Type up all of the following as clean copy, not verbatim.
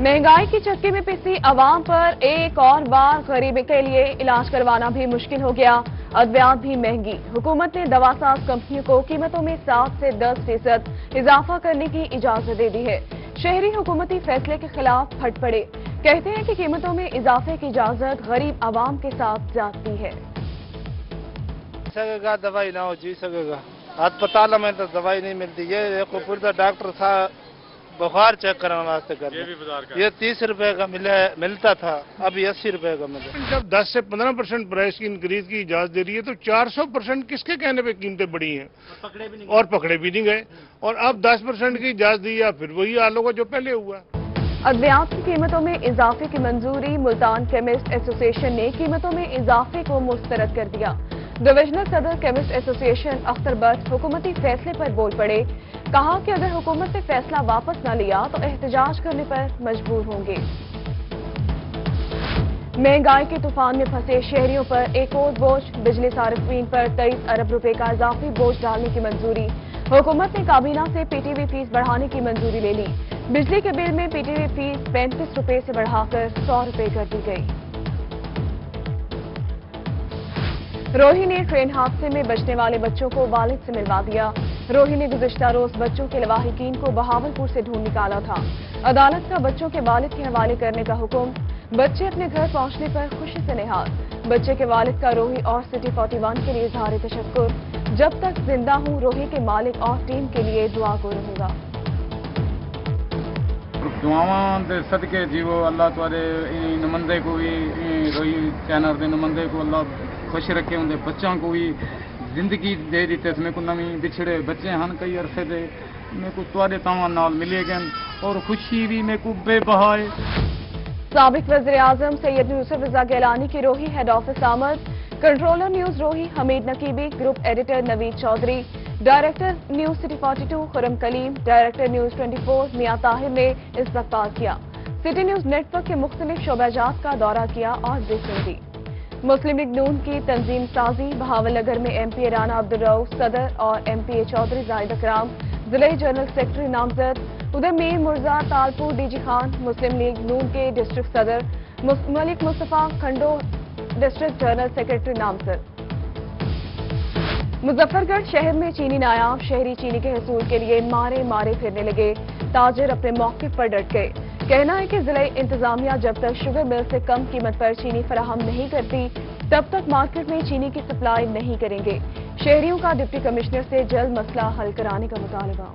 महंगाई की चक्की में पिसी आवाम पर एक और बार गरीबी के लिए इलाज करवाना भी मुश्किल हो गया। अद्वियात भी महंगी। हुकूमत ने दवासाज कंपनियों को कीमतों में 7 से 10% इजाफा करने की इजाजत दे दी है। शहरी हुकूमती फैसले के खिलाफ फट पड़े। कहते हैं कि कीमतों में इजाफे की इजाजत गरीब आवाम के साथ जाती है। सकेगा दवाई ना हो जी सकेगा। अस्पताल में तो दवाई नहीं मिलती। ये पूरा डॉक्टर साहब बुखार चेक कराने वास्ते कर ये 30 रुपए का मिलता था, अभी 80 रुपए का मिले। जब 10 से 15% प्राइस की इंक्रीज की इजाजत दे रही है तो 400% किसके कहने पे कीमतें बढ़ी हैं और पकड़े भी नहीं गए। और अब 10% की इजाजत दी है, फिर वही हाल होगा जो पहले हुआ। अद्वियात की कीमतों में इजाफे की मंजूरी। मुल्तान केमिस्ट एसोसिएशन ने कीमतों में इजाफे को मुस्तरद कर दिया। डिविजनल सदर केमिस्ट एसोसिएशन अख्तर बट हुकूमती फैसले पर बोल पड़े। कहा कि अगर हुकूमत ने फैसला वापस न लिया तो एहतजाज करने पर मजबूर होंगे। महंगाई के तूफान में फंसे शहरियों पर एक और बोझ। बिजली सार्फिन पर 23 अरब रुपए का इजाफी बोझ डालने की मंजूरी। हुकूमत ने काबीना से पीटीवी फीस बढ़ाने की मंजूरी ले ली। बिजली के बिल में पीटीवी फीस 35 रुपए से बढ़ाकर 100 रुपए कर दी गई। रोही ने ट्रेन हादसे में बचने वाले बच्चों को वालिद से मिलवा दिया। रोही ने गुज़िश्ता रोज बच्चों के लवाहिकीन को बहावलपुर से ढूंढ निकाला था। अदालत का बच्चों के वालिद के हवाले करने का हुक्म। बच्चे अपने घर पहुंचने पर खुशी से निहाल। बच्चे के वालिद का रोही और सिटी 41 के लिए इज़हार तशक्कुर। जब तक जिंदा हूं रोही के मालिक और टीम के लिए दुआ को रहूंगा। दुआवां दे सदके जीवो अल्लाह तुहाडे नुमाइंदे को भी रोही चैनल के नुमाइंदे को अल्लाह खुश रखे। उनके बच्चों को भी जिंदगी दे दी। मेरे को नवी बिछड़े बच्चे हैं कई अरसे दे मेरे को तुहाडे तावां नाल मिले गए और खुशी भी मेरे को बेबहा है। साबिक वज़ीर आज़म सैयद यूसुफ रज़ा गिलानी की रोही हेड ऑफिस आमद। Controller news Rohi Hamid Naqibi, group editor Naveed Chaudhry, director news city 42 Khurram Kaleem, director news 24 Mian Tahir ने इस्तकबाल किया। सिटी न्यूज नेटवर्क के मुख्तलिफ शोबाजात का दौरा किया और ब्रीफिंग दी। मुस्लिम लीग नून की तंजीम साजी। बहावलनगर में एमपी राना अब्दुल रऊफ सदर और एमपीए चौधरी जाहिद अकराम जिले जनरल सेक्रेटरी नामजद। उधर मीर मुर्जा तालपुर डीजी खान मुस्लिम लीग नून के डिस्ट्रिक्ट सदर, मलिक मुस्तफा खंडो डिस्ट्रिक्ट जनरल सेक्रेटरी नामजद। मुजफ्फरगढ़ शहर में चीनी नायाब शहरी चीनी के हसूल के लिए मारे मारे फिरने लगे। ताजिर अपने मौके पर डट गए। कहना है कि जिला इंतजामिया जब तक शुगर मिल से कम कीमत पर चीनी फराहम नहीं करती तब तक मार्केट में चीनी की सप्लाई नहीं करेंगे। शहरियों का डिप्टी कमिश्नर से जल्द मसला हल कराने का मुतालबा।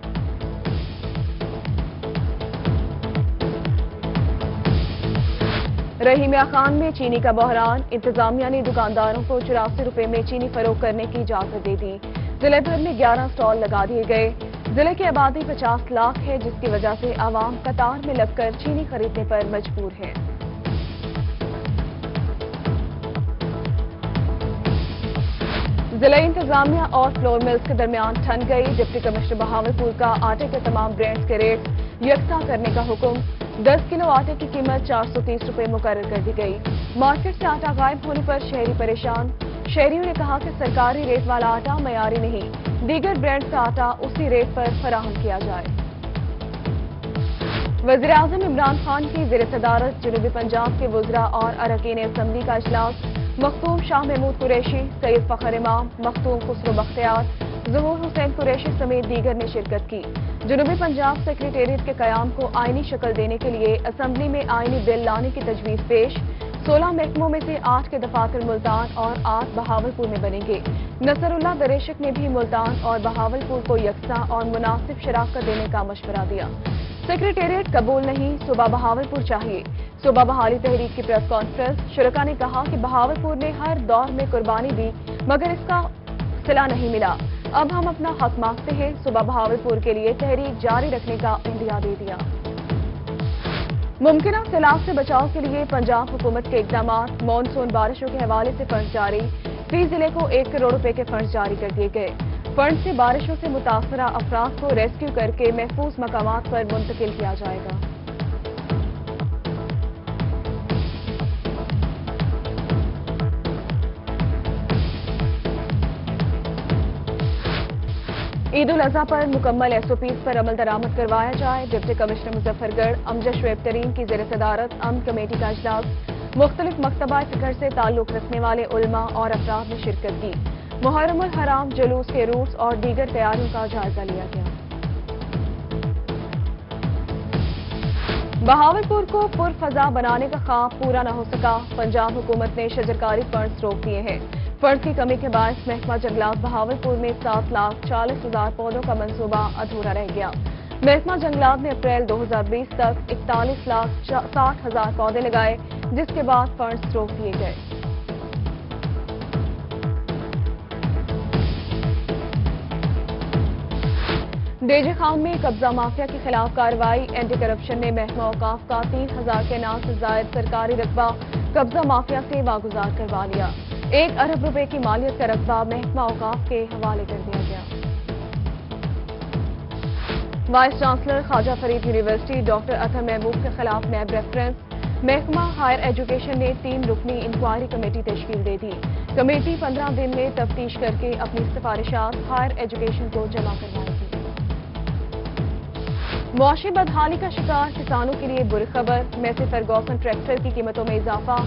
रहीमिया खान में चीनी का बहरान। इंतजामिया ने दुकानदारों को 84 रुपए में चीनी फरोख्त करने की इजाजत दे दी। जिले भर में 11 स्टॉल लगा दिए गए। जिले की आबादी 50 लाख है जिसकी वजह से आवाम कतार में लगकर चीनी खरीदने पर मजबूर है। जिला इंतजामिया और फ्लोर मिल्स के दरमियान ठन गई। डिप्टी कमिश्नर बहावलपुर का आटे के तमाम ब्रांड्स के रेट यकसा करने का हुक्म। 10 किलो आटे की कीमत 430 रुपए मुकर्रर कर दी गई। मार्केट से आटा गायब होने पर शहरी परेशान। शहरियों ने कहा कि सरकारी रेट वाला आटा मयारी नहीं, दीगर ब्रांड का आटा उसी रेट पर फराहम किया जाए। वज़ीर आज़म इमरान खान की ज़ेर सदारत जनूबी पंजाब के वज़रा और अरकान असम्बली का इजलास। मखदूम शाह महमूद कुरैशी, सैयद फखर इमाम, मखदूम खुसरो बख्तियार, ज़हूर हुसैन कुरैशी समेत दीगर ने शिरकत की। जनूबी पंजाब सेक्रेटेरिएट के कयाम को आईनी शक्ल देने के लिए असम्बली में आईनी बिल लाने की तजवीज़ पेश। 16 महकमों में से 8 के दफातर मुल्तान और 8 बहावलपुर में बनेंगे। नसरुल्लाह दरेशक ने भी मुल्तान और बहावलपुर को यकसा और मुनासिब शराकत देने का मशवरा दिया। सेक्रेटेरिएट कबूल नहीं, सूबा बहावलपुर चाहिए। सूबा बहाली तहरीक की प्रेस कॉन्फ्रेंस। शुरका ने कहा कि बहावलपुर ने हर दौर में कुर्बानी दी मगर इसका सिला नहीं मिला। अब हम अपना हक मांगते हैं। सूबा बहावलपुर के लिए तहरीक जारी रखने का इंदिया दे दिया। मुमकिन सैलाब से बचाव के लिए पंजाब हुकूमत के इकदाम। मानसून बारिशों के हवाले से फंड जारी। फी जिले को 1 करोड़ रुपए के फंड जारी कर दिए गए। फंड से बारिशों से मुतासरा अफराद को रेस्क्यू करके महफूज मकामात पर मुंतकिल किया जाएगा। ईद उल अजहा पर मुकम्मल SOPs पर अमल दरामद करवाया जाए। डिप्टी कमिश्नर मुजफ्फरगढ़ अमजद शुएब तरीन की ज़ेर सदारत अमन कमेटी का इजलास। मुख्तलिफ मकतबा फिक्र से ताल्लुक रखने वाले उलमा और अफराद ने शिरकत की। मुहर्रम उल हराम जुलूस के रूट्स और दीगर तैयारियों का जायजा लिया गया। बहावलपुर को पुरफजा बनाने का ख्वाब पूरा न हो सका। पंजाब हुकूमत ने शजरकारी फंड्स रोक दिए हैं। फंड की कमी के बायस महकमा जंगलात बहावलपुर में 7,40,000 पौधों का मंसूबा अधूरा रह गया। महकमा जंगलात ने अप्रैल 2020 तक 41,60,000 पौधे लगाए, जिसके बाद फंड्स रोक दिए गए। डेजे खान में कब्जा माफिया के खिलाफ कार्रवाई। एंटी करप्शन ने महकमा औकाफ का 30,000 के नाम से जायद सरकारी रकबा कब्जा माफिया से वागुजार करवा लिया। 1 अरब रुपए की मालियत का रकबा महकमा औकाफ के हवाले कर दिया गया। Vice chancellor Khwaja Fareed university doctor Athar Mehboob के खिलाफ नैब रेफरेंस। महकमा हायर एजुकेशन ने 3 रुकनी इंक्वायरी कमेटी तश्कील दे दी। कमेटी 15 दिन में तफ्तीश करके अपनी सिफारिशात हायर एजुकेशन को जमा करवाएगी। मुआशी बदहाली का शिकार किसानों के लिए बुरी खबर। मैसी फर्गूसन ट्रैक्टर की कीमतों में इजाफा।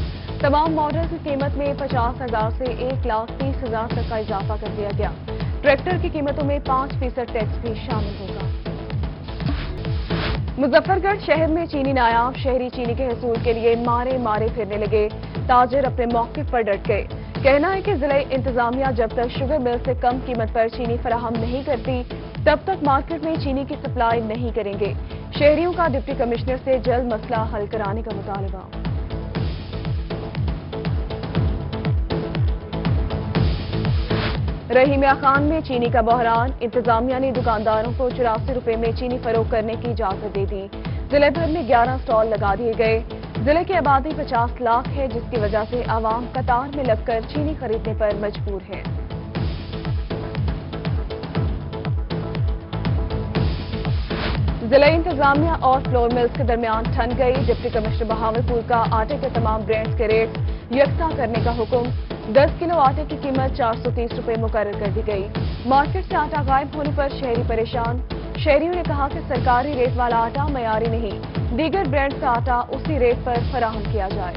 तमाम मॉडल की कीमत में 50,000 से 1,30,000 तक का इजाफा कर दिया गया। ट्रैक्टर की कीमतों में 5% टैक्स भी शामिल होगा। मुजफ्फरगढ़ शहर में चीनी नायाब शहरी चीनी के हसूल के लिए मारे मारे फिरने लगे। ताजिर अपने मौके पर डट गए। कहना है कि जिला इंतजामिया जब तक शुगर मिल से कम कीमत पर चीनी फराहम नहीं करती, तब तक मार्केट में चीनी की सप्लाई नहीं करेंगे। शहरियों का डिप्टी कमिश्नर से जल्द मसला हल कराने का मुतालबा। रहीमिया खान में चीनी का बहरान। इंतजामिया ने दुकानदारों को 84 रुपए में चीनी फरोख्त करने की इजाजत दे दी। जिले भर में 11 स्टॉल लगा दिए गए। जिले की आबादी 50 लाख है, जिसकी वजह से आवाम कतार में लगकर चीनी खरीदने पर मजबूर है। जिला इंतजामिया और फ्लोर मिल्स के दरमियान ठन गई। डिप्टी कमिश्नर बहावलपुर का आटे के तमाम ब्रांड्स के रेट यकसा करने का हुक्म। 10 किलो आटे की कीमत 430 रुपए मुकर्रर कर दी गई। मार्केट से आटा गायब होने पर शहरी परेशान। शहरियों ने कहा कि सरकारी रेट वाला आटा मयारी नहीं, दीगर ब्रांड का आटा उसी रेट पर फराहम किया जाए।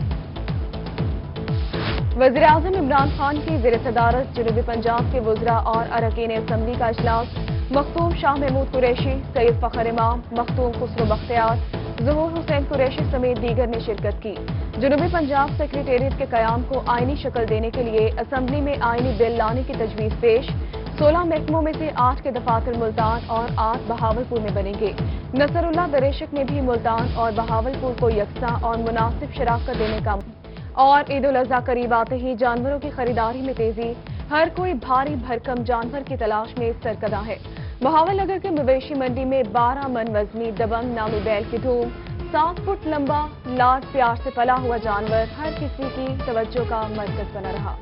वज़ीर-ए-आज़म इमरान खान की ज़ेर सदारत जनूबी पंजाब के वुज़रा और अरकान असम्बली का इजलास। मखदूम शाह महमूद कुरैशी, सैयद फखर इमाम, मखदूम खुसरो बख्तियार, ज़हूर हुसैन कुरैशी समेत दीगर ने शिरकत की। जनूबी पंजाब सेक्रेटेरिएट के कयाम को आईनी शक्ल देने के लिए असम्बली में आईनी बिल लाने की तजवीज़ पेश। 16 महकमों में से 8 के दफातर मुल्तान और 8 बहावलपुर में बनेंगे। नसरुल्लाह दरेशक ने भी मुल्तान और बहावलपुर को यकसा और मुनासिब शराकत देने का। और ईद उल अजहा करीब आते ही जानवरों की खरीदारी में तेजी। हर कोई भारी भरकम जानवर की तलाश में सरकदा है। बहावलनगर के मवेशी मंडी में 12 मन वजनी दबंग नामी बैल की धूम। 7 फुट लंबा लाड प्यार से पला हुआ जानवर हर किसी की तवज्जो का मरकज बना रहा।